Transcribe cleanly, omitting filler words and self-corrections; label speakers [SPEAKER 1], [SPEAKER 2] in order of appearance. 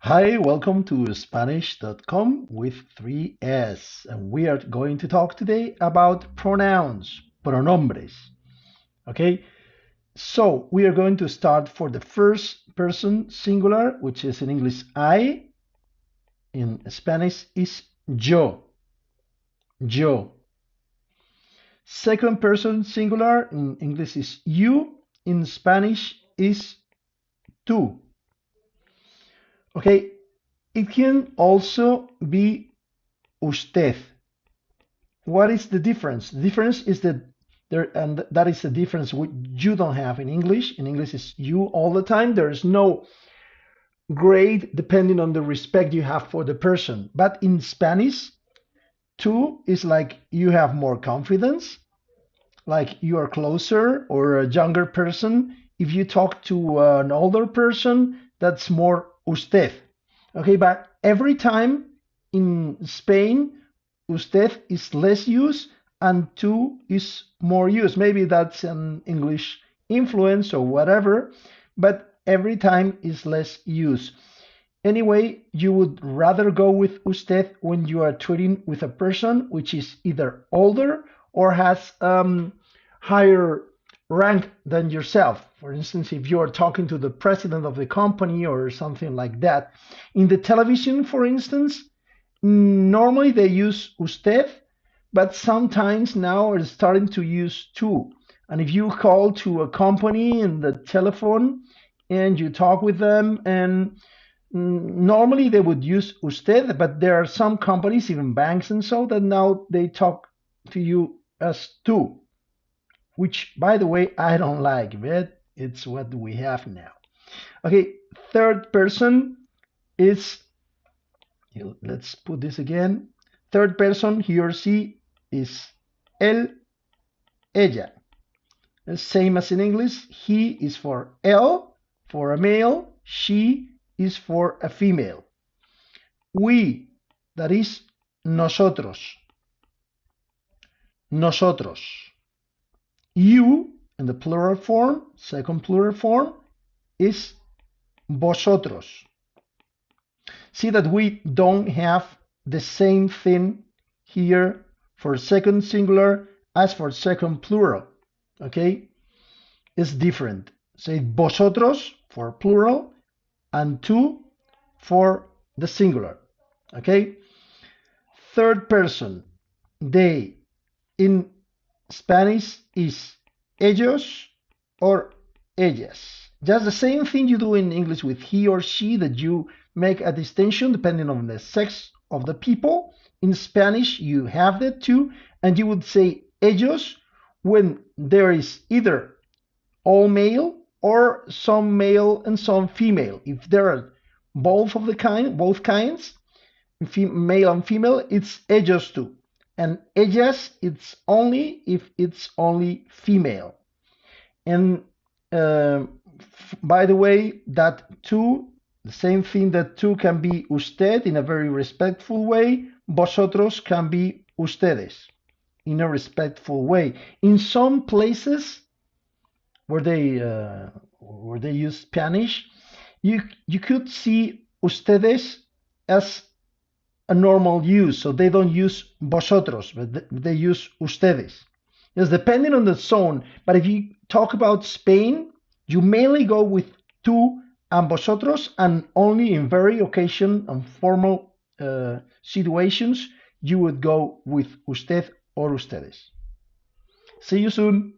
[SPEAKER 1] Hi, welcome to Spanish.com with 3S, and we are going to talk today about pronouns, pronombres. Okay, so we are going to start for the first person singular, which is in English I, in Spanish is yo, yo. Second person singular in English is you, in Spanish is tú. Okay, it can also be usted. What is the difference? The difference is that that is the difference which you don't have in English. In English, it's you all the time. There is no grade depending on the respect you have for the person. But in Spanish, tú is like you have more confidence, like you are closer or a younger person. If you talk to an older person, that's more usted. Okay, but every time in Spain, usted is less used and tú is more used. Maybe that's an English influence or whatever, but every time is less used. Anyway, you would rather go with usted when you are treating with a person which is either older or has higher rank than yourself. For instance, if you are talking to the president of the company or something like that. In the television, for instance, normally they use usted, but sometimes now are starting to use tú. And if you call to a company in the telephone and you talk with them, and normally they would use usted, but there are some companies, even banks and so, that now they talk to you as tú, which, by the way, I don't like, but it's what we have now. Okay, third person is, let's put this again. Third person, he or she, is él, ella. The same as in English, he is for él, for a male, she is for a female. We, that is nosotros. Nosotros. You, in the plural form, second plural form, is vosotros. See that we don't have the same thing here for second singular as for second plural. Okay? It's different. Say vosotros for plural and tú for the singular. Okay? Third person, they, in Spanish is ellos or ellas. Just the same thing you do in English with he or she, that you make a distinction depending on the sex of the people. In Spanish, you have that too, and you would say ellos when there is either all male or some male and some female. If there are both kinds, male and female, it's ellos too. And ellas, it's only if it's only female. And by the way, that tú, the same thing that tú can be usted in a very respectful way, vosotros can be ustedes in a respectful way. In some places where they use Spanish, you could see ustedes as a normal use, so they don't use vosotros, but they use ustedes. Yes, depending on the zone. But if you talk about Spain, you mainly go with tú and vosotros, and only in very occasion and formal situations you would go with usted or ustedes. See you soon.